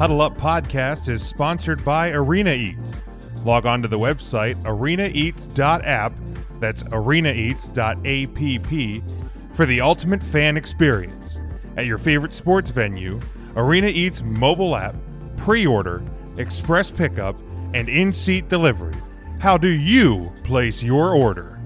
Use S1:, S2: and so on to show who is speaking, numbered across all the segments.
S1: Huddle Up Podcast is sponsored by Arena Eats. Log on to the website arenaeats.app, that's arenaeats.app, for the ultimate fan experience. At your favorite sports venue, Arena Eats mobile app, pre-order, express pickup, and in-seat delivery. How do you place your order?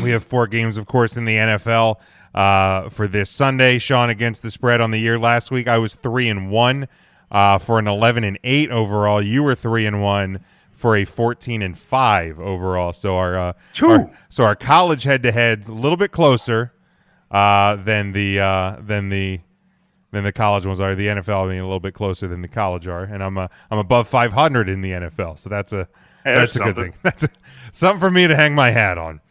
S1: We have 4 games, of course, in the NFL for this Sunday. Sean against the spread on the year. Last week I was 3-1 for an 11-8 overall. You were 3-1 for a 14-5 overall. So our college head-to-heads a little bit closer than the college ones are. The NFL being a little bit closer than the college are, and I'm above 500 in the NFL. So that's a good thing. That's something for me to hang my hat on.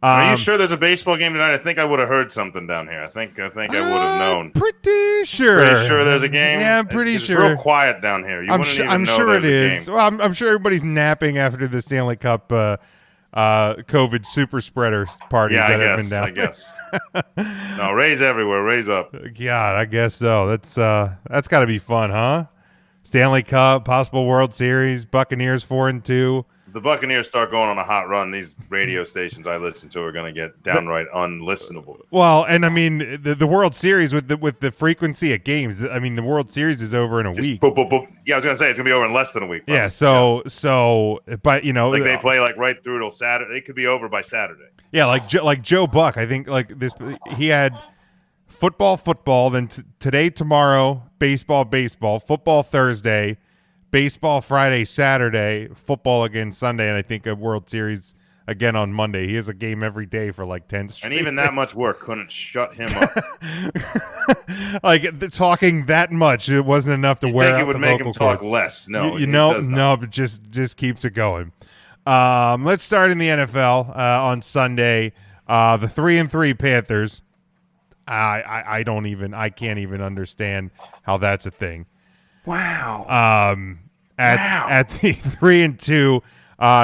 S2: Are you sure there's a baseball game tonight? I think I would have heard something down here. I think I would have known.
S1: Pretty sure.
S2: Pretty sure there's a game?
S1: Yeah, I'm pretty sure.
S2: It's real quiet down here.
S1: I'm sure it is. Well, I'm sure everybody's napping after the Stanley Cup COVID super spreader parties that have been down.
S2: I guess. No, Rays everywhere. Rays up.
S1: God, I guess so. That's got to be fun, huh? Stanley Cup, possible World Series, Buccaneers 4-2.
S2: If the Buccaneers start going on a hot run, these radio stations I listen to are going to get downright unlistenable.
S1: Well, and I mean the World Series with the frequency of games. I mean the World Series is over in a week.
S2: Boop, boop, boop. Yeah, I was going to say it's going to be over in less than a week. Probably.
S1: Yeah. So, but you know,
S2: like they play like right through till Saturday. It could be over by Saturday.
S1: Yeah, like Joe Buck. I think like this. He had football. Then today, tomorrow, baseball, football Thursday. Baseball Friday, Saturday, football again Sunday, and I think a World Series again on Monday. He has a game every day for like 10 straight
S2: And even
S1: days.
S2: that much work couldn't shut him up.
S1: Talking that much, it wasn't enough to wear out the vocal cords.
S2: You think it would make him talk less? No,
S1: no, but just keeps it going. Let's start in the NFL on Sunday. The 3-3 Panthers. I can't even understand how that's a thing.
S3: Wow.
S1: At the 3-2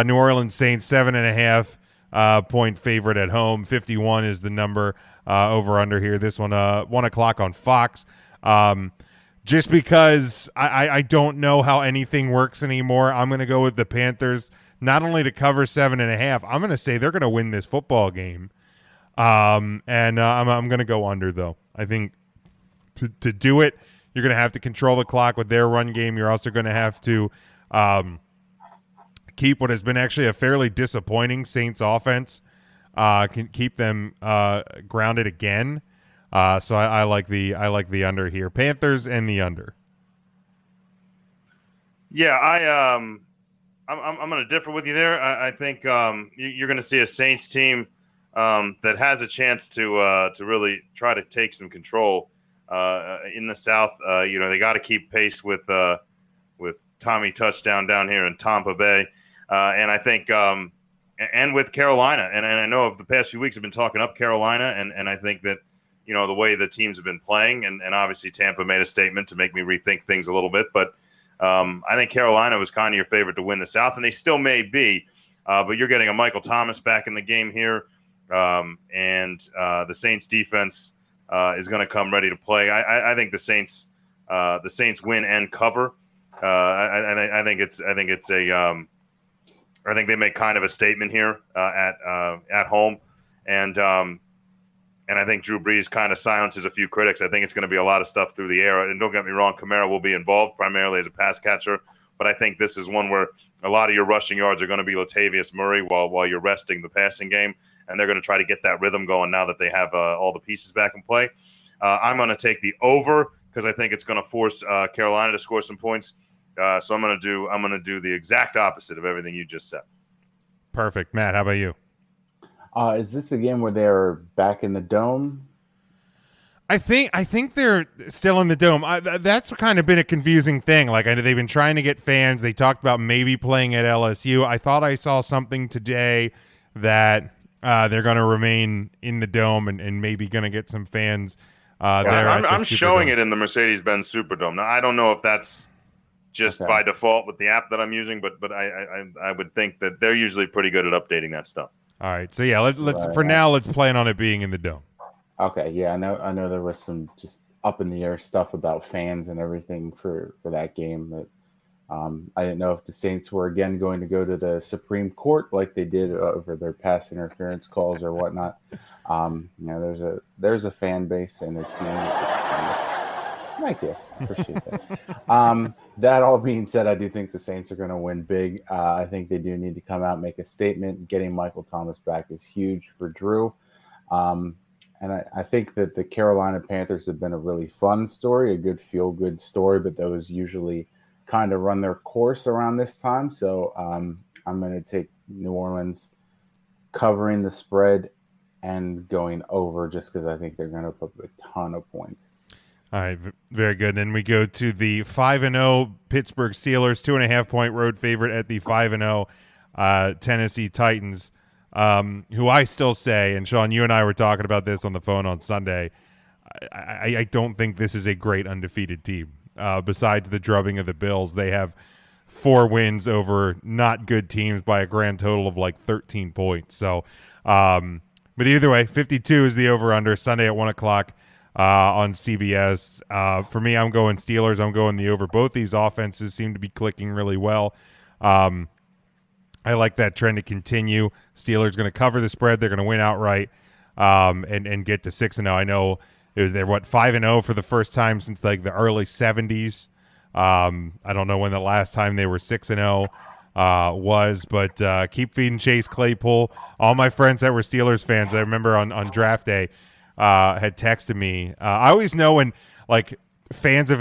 S1: New Orleans Saints, 7.5 point favorite at home. 51 is the number over under here. This one 1 o'clock on Fox. Just because I don't know how anything works anymore, I'm going to go with the Panthers not only to cover 7.5. I'm going to say they're going to win this football game. I'm going to go under though. I think to do it, you're going to have to control the clock with their run game. You're also going to have to keep what has been actually a fairly disappointing Saints offense. Can keep them grounded again. So I like the under here. Panthers and the under.
S2: Yeah, I'm going to differ with you there. I think you're going to see a Saints team that has a chance to really try to take some control. In the South, they got to keep pace with Tommy Touchdown down here in Tampa Bay, and I think, and with Carolina, and I know of the past few weeks have been talking up Carolina, and I think that the way the teams have been playing, and obviously Tampa made a statement to make me rethink things a little bit, but I think Carolina was kind of your favorite to win the South, and they still may be, but you're getting a Michael Thomas back in the game here, and the Saints defense. Is going to come ready to play. I think the Saints win and cover. I think they make kind of a statement here at home, and I think Drew Brees kind of silences a few critics. I think it's going to be a lot of stuff through the air. And don't get me wrong, Kamara will be involved primarily as a pass catcher, but I think this is one where a lot of your rushing yards are going to be Latavius Murray while you're resting the passing game. And they're going to try to get that rhythm going now that they have all the pieces back in play. I'm going to take the over because I think it's going to force Carolina to score some points. So I'm going to do the exact opposite of everything you just said.
S1: Perfect, Matt. How about you?
S3: Is this the game where they're back in the dome?
S1: I think they're still in the dome. That's kind of been a confusing thing. Like they've been trying to get fans. They talked about maybe playing at LSU. I thought I saw something today that. They're going to remain in the dome and maybe going to get some fans there.
S2: I'm showing it in the Mercedes-Benz Superdome. Now, I don't know if that's just by default with the app that I'm using, but I would think that they're usually pretty good at updating that stuff.
S1: All right, so yeah, let's for now let's plan on it being in the Dome.
S3: Okay, yeah, I know there was some just up in the air stuff about fans and everything for that game. That I didn't know if the Saints were again going to go to the Supreme Court like they did over their pass interference calls or whatnot. There's a fan base and a team. Thank you, appreciate that. That all being said, I do think the Saints are going to win big. I think they do need to come out and make a statement. Getting Michael Thomas back is huge for Drew. And I think that the Carolina Panthers have been a really fun story, a good feel-good story, but those usually kind of run their course around this time. So I'm going to take New Orleans covering the spread and going over just because I think they're going to put a ton of points.
S1: All right, very good. And we go to the 5-0 Pittsburgh Steelers, 2.5-point road favorite at the 5-0 Tennessee Titans, who I still say, and Sean, you and I were talking about this on the phone on Sunday, I don't think this is a great undefeated team. Besides the drubbing of the Bills, they have 4 wins over not good teams by a grand total of like 13 points. So, but either way, 52 is the over-under, Sunday at 1 o'clock. On CBS. For me, I'm going Steelers. I'm going the over. Both these offenses seem to be clicking really well. I like that trend to continue. Steelers going to cover the spread. They're going to win outright and get to 6-0. I know they're 5-0 for the first time since like the early 70s. I don't know when the last time they were 6-0 was, but keep feeding Chase Claypool. All my friends that were Steelers fans, I remember on draft day, had texted me. I always know when like fans of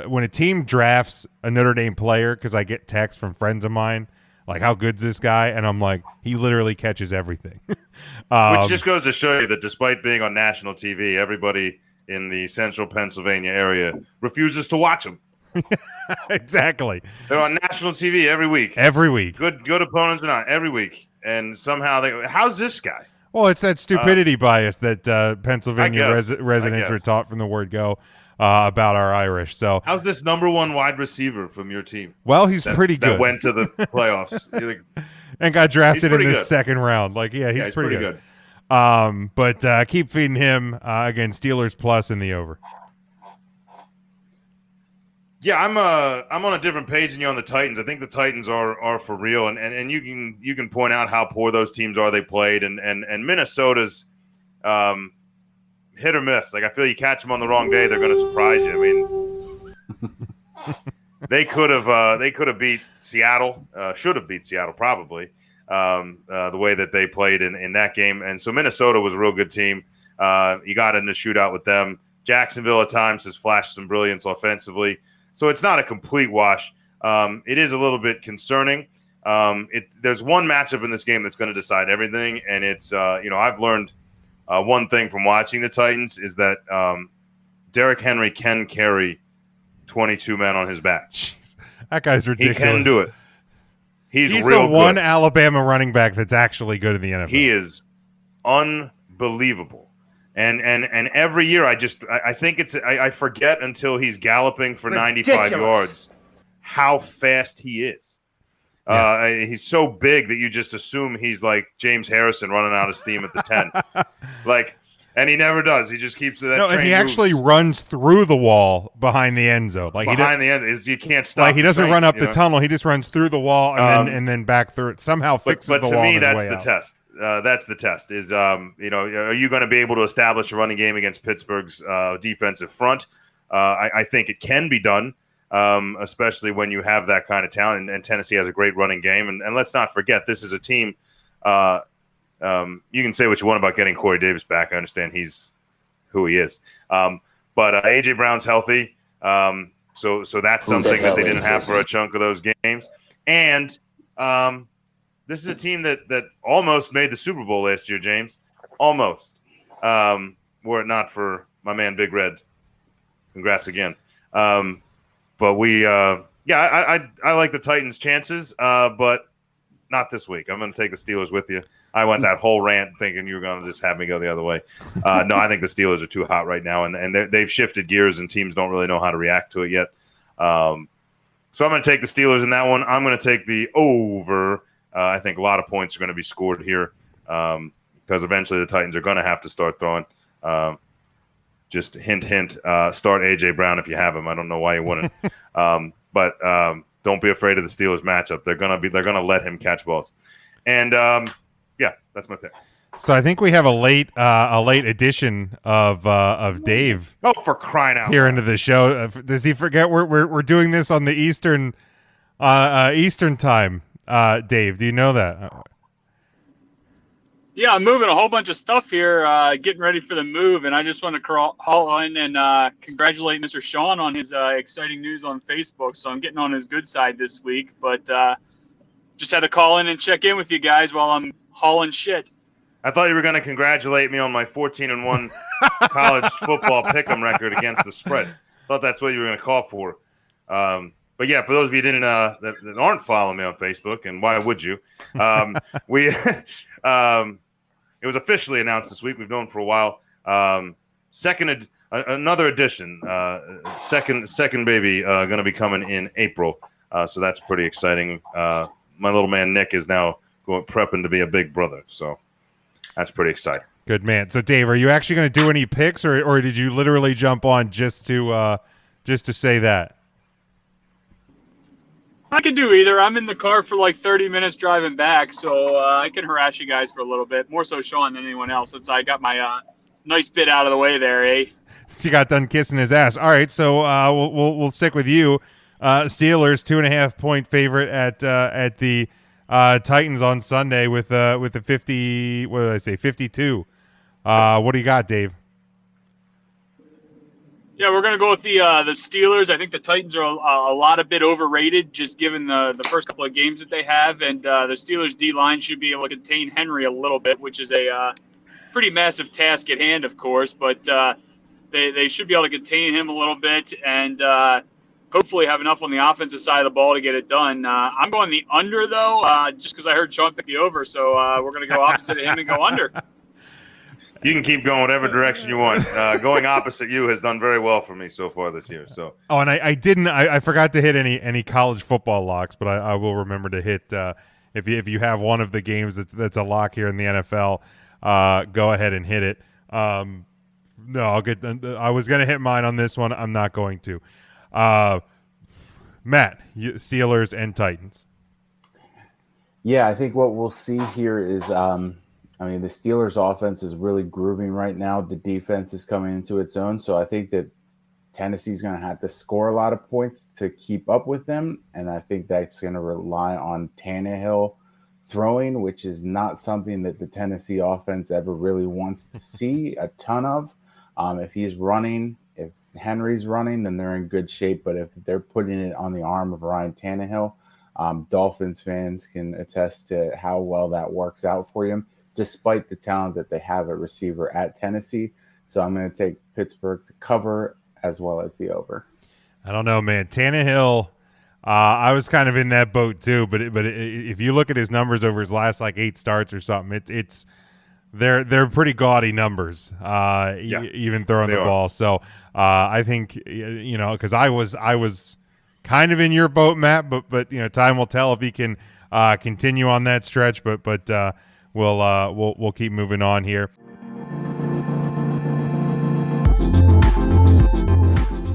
S1: when a team drafts a Notre Dame player, because I get texts from friends of mine like, how good's this guy? And I'm like, he literally catches everything.
S2: Which just goes to show you that despite being on national TV, everybody in the central Pennsylvania area refuses to watch him.
S1: Exactly.
S2: They're on national TV every week.
S1: Every week.
S2: Good opponents or not, every week. And somehow how's this guy?
S1: Well, it's that stupidity bias that Pennsylvania residents were taught from the word go about our Irish. So,
S2: how's this number 1 wide receiver from your team?
S1: Well, he's pretty good.
S2: That went to the playoffs
S1: and got drafted in the second round. Like, he's pretty good. But keep feeding him again. Steelers plus in the over.
S2: Yeah, I'm on a different page than you on the Titans. I think the Titans are for real, and you can point out how poor those teams are they played, and Minnesota's hit or miss. Like, I feel you catch them on the wrong day, they're going to surprise you. I mean, they could have beat Seattle, should have beat Seattle probably, the way that they played in that game, and so Minnesota was a real good team. You got in the shootout with them. Jacksonville at times has flashed some brilliance offensively. So it's not a complete wash. It is a little bit concerning. There's one matchup in this game that's going to decide everything, and it's I've learned one thing from watching the Titans is that Derrick Henry can carry 22 men on his back.
S1: Jeez, that guy's ridiculous.
S2: He can do it. He's
S1: real
S2: the
S1: one
S2: good.
S1: Alabama running back that's actually good in the NFL.
S2: He is unbelievable. And every year I think I forget until he's galloping for 95 yards how fast he is. Yeah. He's so big that you just assume he's like James Harrison running out of steam at the 10. And he never does. He just keeps that. No,
S1: and he actually runs through the wall behind the end zone. Like
S2: behind the end, you can't stop.
S1: Like he doesn't run up the tunnel. He just runs through the wall and then back through it. Somehow fixes the wall. But to me,
S2: that's the test. That's the test. Is are you going to be able to establish a running game against Pittsburgh's defensive front? I think it can be done, especially when you have that kind of talent. And Tennessee has a great running game. And let's not forget, this is a team. You can say what you want about getting Corey Davis back. I understand he's who he is. But A.J. Brown's healthy. So that's something that they didn't have for a chunk of those games. And this is a team that almost made the Super Bowl last year, James. Almost. Were it not for my man Big Red. Congrats again. But I like the Titans' chances, but not this week. I'm going to take the Steelers with you. I went that whole rant thinking you were going to just have me go the other way. No, I think the Steelers are too hot right now, and they've shifted gears, and teams don't really know how to react to it yet. So I'm going to take the Steelers in that one. I'm going to take the over. I think a lot of points are going to be scored here because eventually the Titans are going to have to start throwing. Just hint, start A.J. Brown if you have him. I don't know why you wouldn't. But don't be afraid of the Steelers matchup. They're going to let him catch balls. And, yeah, that's my pick.
S1: So I think we have a late edition of Dave.
S2: Oh, for crying out
S1: here
S2: loud.
S1: into the show. Does he forget we're doing this on the Eastern time? Dave, do you know that?
S4: Yeah, I'm moving a whole bunch of stuff here, getting ready for the move, and I just want to call in and congratulate Mr. Sean on his exciting news on Facebook. So I'm getting on his good side this week, but just had to call in and check in with you guys while I'm hauling shit.
S2: I thought you were going to congratulate me on my 14-1 college football pick'em record against the spread. Thought that's what you were going to call for. But yeah, for those of you who didn't that aren't following me on Facebook, and why would you? We it was officially announced this week. We've known for a while. Another edition, second baby, going to be coming in April. So that's pretty exciting. My little man Nick is now prepping to be a big brother. So. That's pretty exciting.
S1: Good man. So, Dave, are you actually going to do any picks, or did you literally jump on just to say that?
S4: I can do either. I'm in the car for like 30 minutes driving back, so I can harass you guys for a little bit. More so Sean than anyone else, since I got my nice bit out of the way there, eh?
S1: So you got done kissing his ass. All right, so we'll stick with you. Steelers 2.5-point favorite at the Titans on Sunday with the 50. What did I say? 52. What do you got, Dave?
S4: Yeah, we're gonna go with the Steelers. I think the Titans are a bit overrated, just given the first couple of games that they have, and the Steelers D line should be able to contain Henry a little bit, which is a pretty massive task at hand, of course. But they should be able to contain him a little bit, and hopefully have enough on the offensive side of the ball to get it done. I'm going the under, though, just because I heard Sean pick the over. So we're going to go opposite of him and go under.
S2: You can keep going whatever direction you want. Going opposite you has done very well for me so far this year. So.
S1: Oh, and I forgot to hit any college football locks, but I will remember to hit if you have one of the games that's a lock here in the NFL, go ahead and hit it. No, I'll get. I was going to hit mine on this one. I'm not going to. Matt, Steelers and Titans.
S3: Yeah, I think what we'll see here is, the Steelers offense is really grooving right now. The defense is coming into its own. So I think that Tennessee's going to have to score a lot of points to keep up with them. And I think that's going to rely on Tannehill throwing, which is not something that the Tennessee offense ever really wants to see a ton of. If he's running, if Henry's running, then they're in good shape. But if they're putting it on the arm of Ryan Tannehill, Dolphins fans can attest to how well that works out for you, despite the talent that they have at receiver at Tennessee. So I'm going to take Pittsburgh to cover as well as the over.
S1: I don't know, man. Tannehill, I was kind of in that boat too. But if you look at his numbers over his last 8 starts or something, they're pretty gaudy numbers. Even throwing the ball. So I think because I was kind of in your boat, Matt. But time will tell if he can continue on that stretch. But we'll keep moving on here.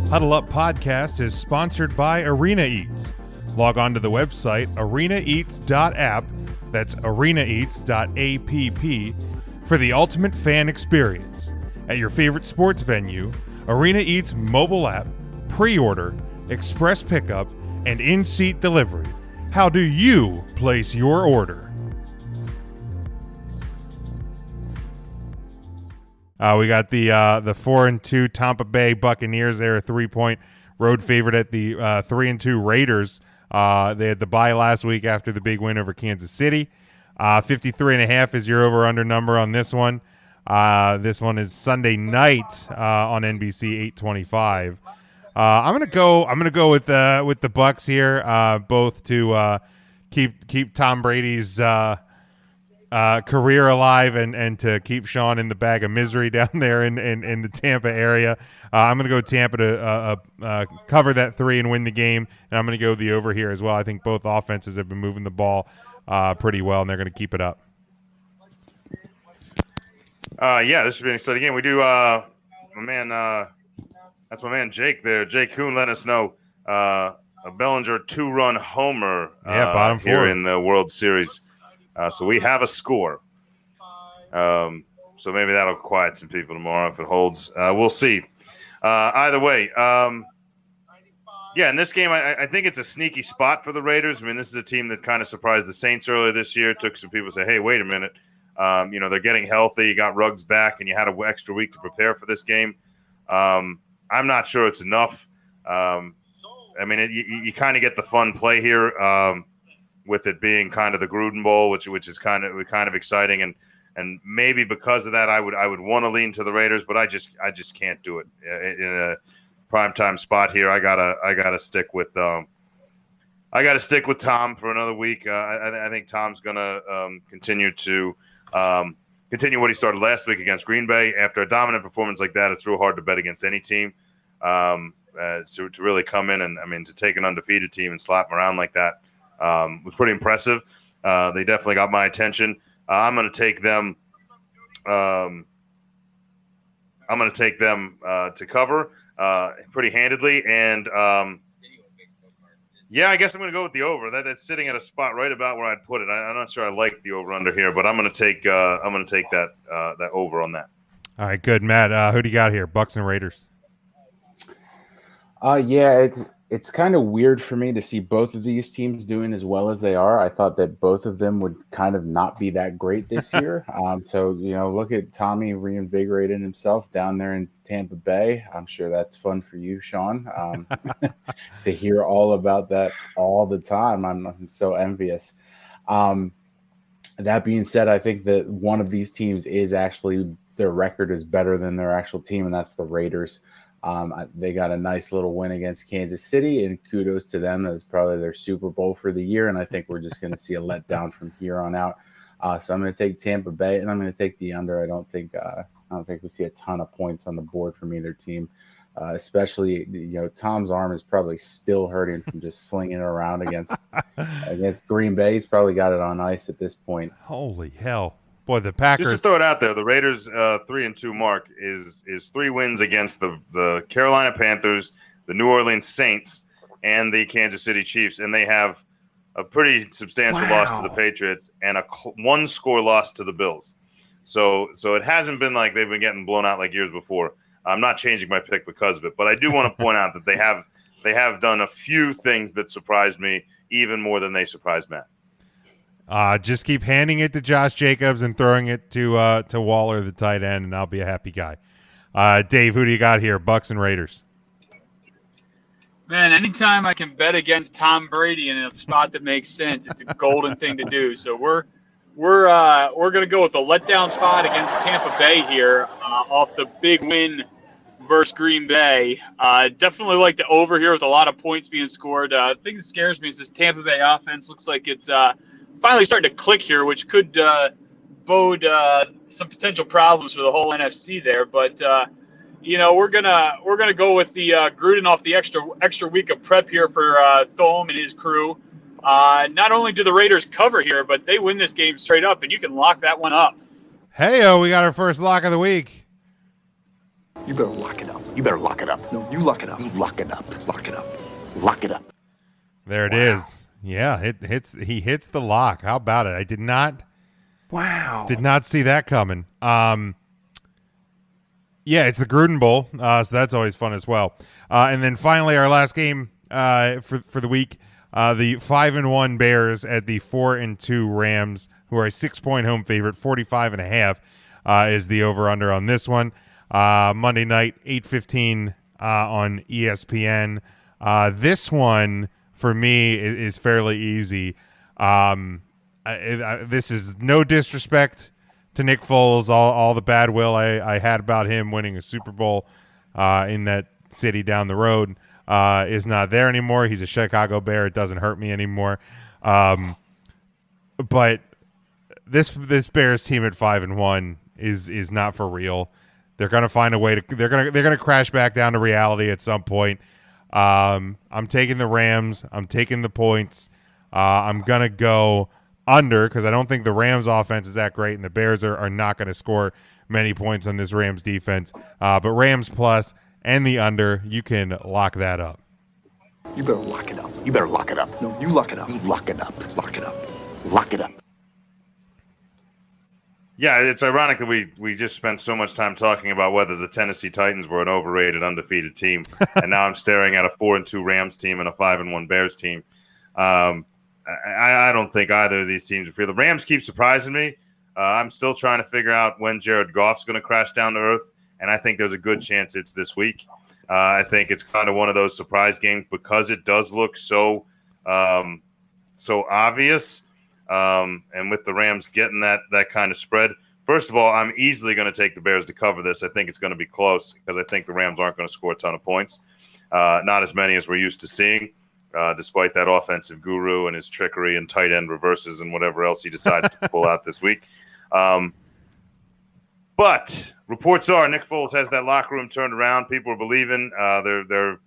S1: Huddle Up Podcast is sponsored by Arena Eats. Log on to the website arenaeats.app, that's arenaeats.app, for the ultimate fan experience. At your favorite sports venue, Arena Eats mobile app, pre-order, express pickup, and in-seat delivery. How do you place your order? We got the 4-2 Tampa Bay Buccaneers. They're a 3-point road favorite at the 3-2 Raiders. They had the bye last week after the big win over Kansas City. 53.5 is your over/under number on this one. This one is Sunday night on NBC 8:25. I'm gonna go with the Bucs here, both to keep Tom Brady's career alive and to keep Sean in the bag of misery down there in the Tampa area. I'm going to go Tampa to cover that 3 and win the game, and I'm going to go the over here as well. I think both offenses have been moving the ball pretty well, and they're going to keep it up.
S2: Yeah, this should be an exciting game. We do, my man, that's my man Jake there. Jake Kuhn let us know a Bellinger 2-run homer
S1: bottom
S2: here
S1: four
S2: in the World Series. So we have a score. So maybe that'll quiet some people tomorrow if it holds. We'll see. Either way, yeah, in this game, I think it's a sneaky spot for the Raiders. I mean, this is a team that kind of surprised the Saints earlier this year. Took some people to say, hey, wait a minute. They're getting healthy. You got Ruggs back, and you had an extra week to prepare for this game. I'm not sure it's enough. You kind of get the fun play here with it being kind of the Gruden Bowl, which is kind of exciting, and maybe because of that, I would want to lean to the Raiders, but I just can't do it in a primetime spot here. I gotta stick with Tom for another week. I think Tom's gonna continue what he started last week against Green Bay. After a dominant performance like that, it's real hard to bet against any team. To really come in and to take an undefeated team and slap them around like that was pretty impressive. They definitely got my attention. I'm going to take them. To cover pretty handedly, and yeah, I guess I'm going to go with the over. That's sitting at a spot right about where I'd put it. I'm not sure I like the over under here, but I'm going to take that over on that.
S1: All right, good, Matt. Who do you got here? Bucs and Raiders.
S3: Yeah, it's kind of weird for me to see both of these teams doing as well as they are. I thought that both of them would kind of not be that great this year. So look at Tommy reinvigorating himself down there in Tampa Bay. I'm sure that's fun for you, Sean, to hear all about that all the time. I'm so envious. That being said, I think that one of these teams is actually their record is better than their actual team, and that's the Raiders. They got a nice little win against Kansas City, and kudos to them. That's probably their Super Bowl for the year, and I think we're just going to see a letdown from here on out. So I'm going to take Tampa Bay, and I'm going to take the under. I don't think we see a ton of points on the board from either team, especially Tom's arm is probably still hurting from just slinging it around against Green Bay. He's probably got it on ice at this point.
S1: Holy hell. Boy, the Packers.
S2: Just to throw it out there, the Raiders' 3-2 mark is 3 wins against the Carolina Panthers, the New Orleans Saints, and the Kansas City Chiefs, and they have a pretty substantial loss to the Patriots and a 1-score loss to the Bills. So it hasn't been like they've been getting blown out like years before. I'm not changing my pick because of it, but I do want to point out that they have done a few things that surprised me even more than they surprised Matt.
S1: Just keep handing it to Josh Jacobs and throwing it to Waller, the tight end, and I'll be a happy guy. Dave, who do you got here? Bucs and Raiders.
S4: Man, anytime I can bet against Tom Brady in a spot that makes sense, it's a golden thing to do. So we're going to go with a letdown spot against Tampa Bay here off the big win versus Green Bay. Definitely like the over here with a lot of points being scored. The thing that scares me is this Tampa Bay offense looks like it's finally starting to click here, which could bode some potential problems for the whole NFC there. But we're gonna go with the Gruden off the extra week of prep here for Thome and his crew. Not only do the Raiders cover here, but they win this game straight up, and you can lock that one up.
S1: Hey-o, we got our first lock of the week.
S5: You better lock it up. You better lock it up. No, you lock it up. You lock it up. Lock it up. Lock it up.
S1: There it is. Yeah, he hits the lock. How about it? I did not see that coming. Yeah, it's the Gruden Bowl, so that's always fun as well. And then finally, our last game for the week, the 5-1 Bears at the 4-2 Rams, who are a 6-point home favorite. 45.5 is the over/under on this one. Monday night, 8:15 on ESPN. This one, for me, is fairly easy. This is no disrespect to Nick Foles. All the bad will I had about him winning a Super Bowl in that city down the road is not there anymore. He's a Chicago Bear. It doesn't hurt me anymore. But this Bears team at 5-1 is not for real. They're gonna find a way to they're gonna crash back down to reality at some point. I'm taking the Rams. I'm taking the points. I'm gonna go under because I don't think the Rams offense is that great, and the Bears are not going to score many points on this Rams defense. But Rams plus and the under, you can lock that up.
S5: You better lock it up. You better lock it up. No, you lock it up. You lock it up. Lock it up. Lock it up.
S2: Yeah, it's ironic that we just spent so much time talking about whether the Tennessee Titans were an overrated, undefeated team, and now I'm staring at a 4-2 Rams team and a 5-1 Bears team. I don't think either of these teams are fair. The Rams keep surprising me. I'm still trying to figure out when Jared Goff's going to crash down to earth, and I think there's a good chance it's this week. I think it's kind of one of those surprise games because it does look so obvious. And with the Rams getting that kind of spread, first of all, I'm easily going to take the Bears to cover this. I think it's going to be close because I think the Rams aren't going to score a ton of points, not as many as we're used to seeing. Despite that offensive guru and his trickery and tight end reverses and whatever else he decides to pull out this week. But reports are Nick Foles has that locker room turned around. People are believing. They're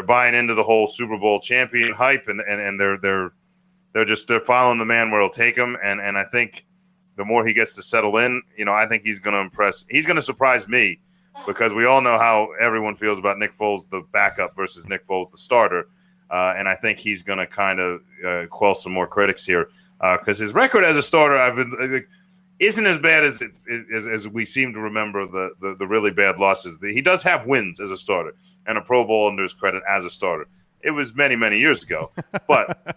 S2: buying into the whole Super Bowl champion hype, and they're following the man where he'll take him. And I think the more he gets to settle in, I think he's going to impress. He's going to surprise me because we all know how everyone feels about Nick Foles, the backup, versus Nick Foles, the starter. And I think he's going to kind of quell some more critics here because his record as a starter isn't as bad as we seem to remember the really bad losses. He does have wins as a starter and a Pro Bowl under his credit as a starter. It was many, many years ago. But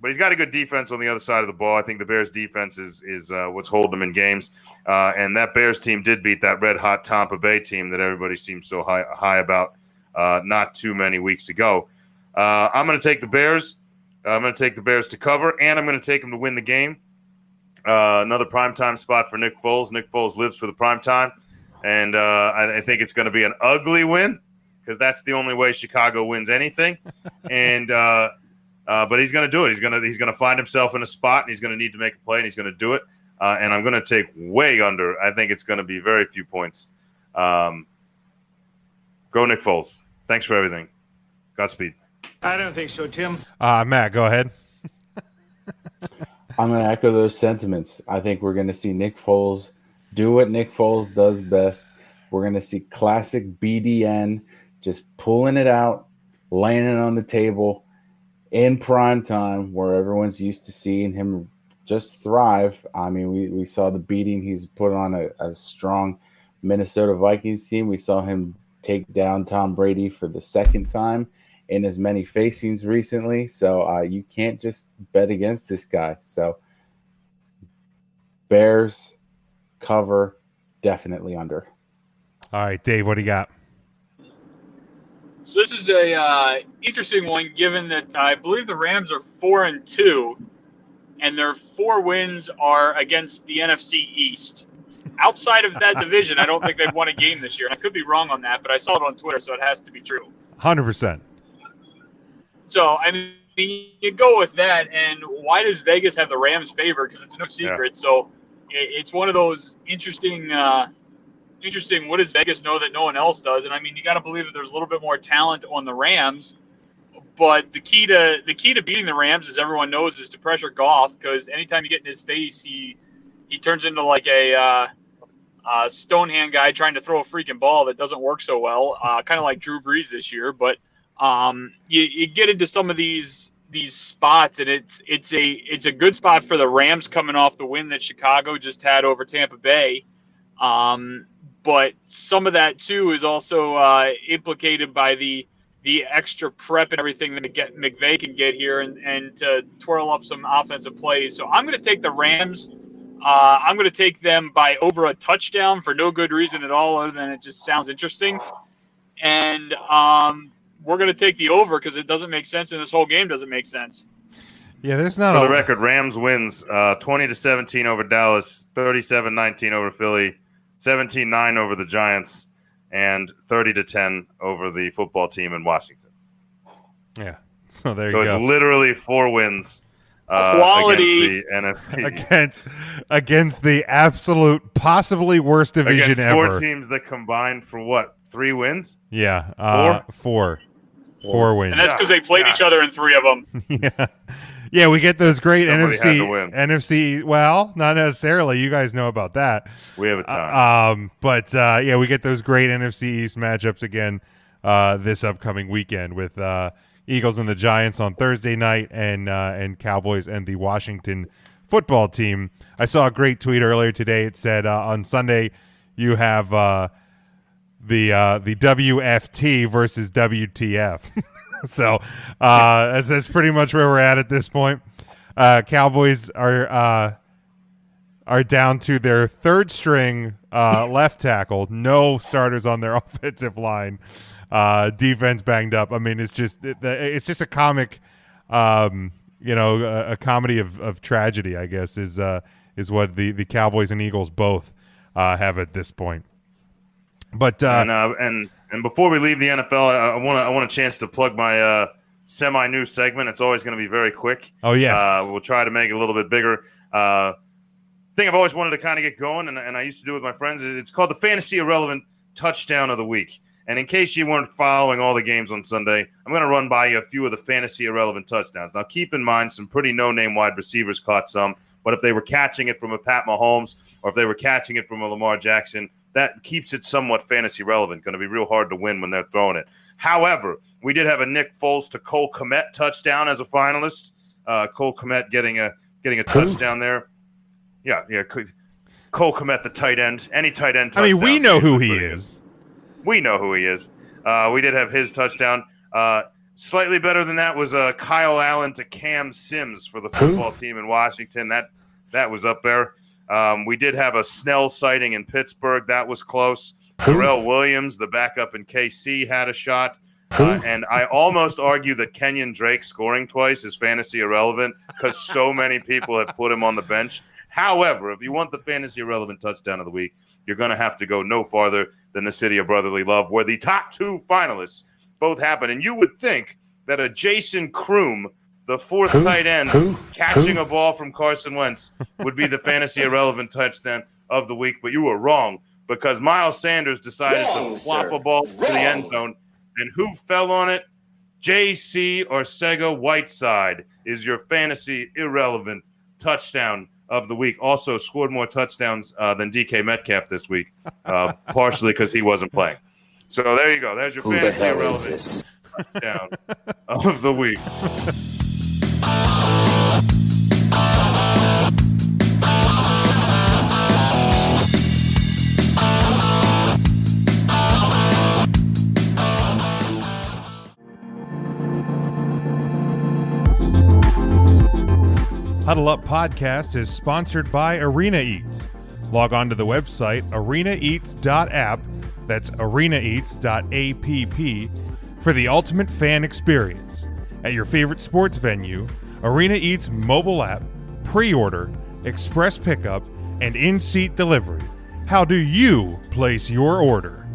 S2: he's got a good defense on the other side of the ball. I think the Bears defense is what's holding them in games. And that Bears team did beat that red-hot Tampa Bay team that everybody seems so high about. Not too many weeks ago. I'm going to take the Bears. I'm going to take the Bears to cover, and I'm going to take them to win the game. Another primetime spot for Nick Foles. Nick Foles lives for the primetime, and I think it's going to be an ugly win because that's the only way Chicago wins anything. And but he's going to do it. He's going to find himself in a spot, and he's going to need to make a play, and he's going to do it. And I'm going to take way under. I think it's going to be very few points. Go Nick Foles. Thanks for everything. Godspeed.
S6: I don't think so, Tim.
S1: Matt, go ahead.
S3: I'm going to echo those sentiments. I think we're going to see Nick Foles do what Nick Foles does best. We're going to see classic BDN just pulling it out, laying it on the table in prime time where everyone's used to seeing him just thrive. I mean, we saw the beating he's put on a strong Minnesota Vikings team. We saw him take down Tom Brady for the second time in as many facings recently. So you can't just bet against this guy. So Bears cover, definitely under.
S1: All right, Dave, what do you got?
S4: So this is a interesting one, given that I believe the Rams are 4-2, and their 4 wins are against the NFC East. Outside of that division, I don't think they've won a game this year. And I could be wrong on that, but I saw it on Twitter, so it has to be true.
S1: 100%.
S4: So, I mean, you go with that, and why does Vegas have the Rams favored? Because it's no secret. Yeah. So it's one of those interesting, what does Vegas know that no one else does? And, I mean, you got to believe that there's a little bit more talent on the Rams. But the key to beating the Rams, as everyone knows, is to pressure Goff, because anytime you get in his face, he turns into like a Stonehand guy trying to throw a freaking ball that doesn't work so well, kind of like Drew Brees this year. But you get into some of these spots, and it's a good spot for the Rams coming off the win that Chicago just had over Tampa Bay. But some of that too is also implicated by the extra prep and everything that McVay can get here and to twirl up some offensive plays. So I'm going to take the Rams. I'm going to take them by over a touchdown for no good reason at all other than it just sounds interesting. And we're going to take the over because it doesn't make sense, and this whole game doesn't make sense.
S1: Yeah, there's not
S2: For the record, Rams wins 20-17 over Dallas, 37-19 over Philly, 17-9 over the Giants, and 30-10 over the football team in Washington.
S1: Yeah, so there you go.
S2: So it's literally 4 wins
S4: Quality.
S2: against the NFC.
S1: against the absolute possibly worst division
S2: Against
S1: ever.
S2: 4 teams that combined for what? 3 wins?
S1: Yeah, four wins.
S4: And that's because they played each other in 3 of them.
S1: Yeah, we get those great
S2: Somebody had to win.
S1: NFC. Well, not necessarily. You guys know about that.
S2: We have a time.
S1: But we get those great NFC East matchups again this upcoming weekend with Eagles and the Giants on Thursday night, and Cowboys and the Washington football team. I saw a great tweet earlier today. It said on Sunday you have the WFT versus WTF. So that's pretty much where we're at this point. Cowboys are down to their third string left tackle. No starters on their offensive line. Defense banged up. I mean, it's just a comic, a comedy of tragedy, I guess, is what the Cowboys and Eagles both have at this point. But
S2: and before we leave the NFL, I want a chance to plug my semi-new segment. It's always going to be very quick.
S1: Oh, yes.
S2: We'll try to make it a little bit bigger. Thing I've always wanted to kind of get going, and I used to do with my friends, it's called the Fantasy Irrelevant Touchdown of the Week. And in case you weren't following all the games on Sunday, I'm going to run by you a few of the fantasy irrelevant touchdowns. Now, keep in mind, some pretty no-name wide receivers caught some, but if they were catching it from a Pat Mahomes or if they were catching it from a Lamar Jackson, that keeps it somewhat fantasy relevant. Going to be real hard to win when they're throwing it. However, we did have a Nick Foles to Cole Kmet touchdown as a finalist. Cole Kmet getting a touchdown there. Yeah. Cole Kmet, the tight end. Any tight end touchdown.
S1: I mean, we know who he is.
S2: We know who he is. We did have his touchdown. Slightly better than that was Kyle Allen to Cam Sims for the football team in Washington. That was up there. We did have a Snell sighting in Pittsburgh. That was close. Darrell Williams, the backup in KC, had a shot. And I almost argue that Kenyon Drake scoring twice is fantasy irrelevant because so many people have put him on the bench. However, if you want the fantasy irrelevant touchdown of the week, you're going to have to go no farther than the city of brotherly love, where the top 2 finalists both happen. And you would think that a Jason Kroom, the 4th tight end, catching a ball from Carson Wentz would be the fantasy irrelevant touchdown of the week. But you were wrong, because Miles Sanders decided to flop a ball to the end zone. And who fell on it? J.C. Arcega-Whiteside is your fantasy irrelevant touchdown of the week. Also scored more touchdowns than DK Metcalf this week, partially because he wasn't playing. So there you go. There's your fantasy irrelevant touchdown of the week.
S1: Huddle Up Podcast is sponsored by Arena Eats. Log on to the website arenaeats.app, that's arenaeats.app, for the ultimate fan experience. At your favorite sports venue, Arena Eats mobile app, pre-order, express pickup, and in-seat delivery. How do you place your order?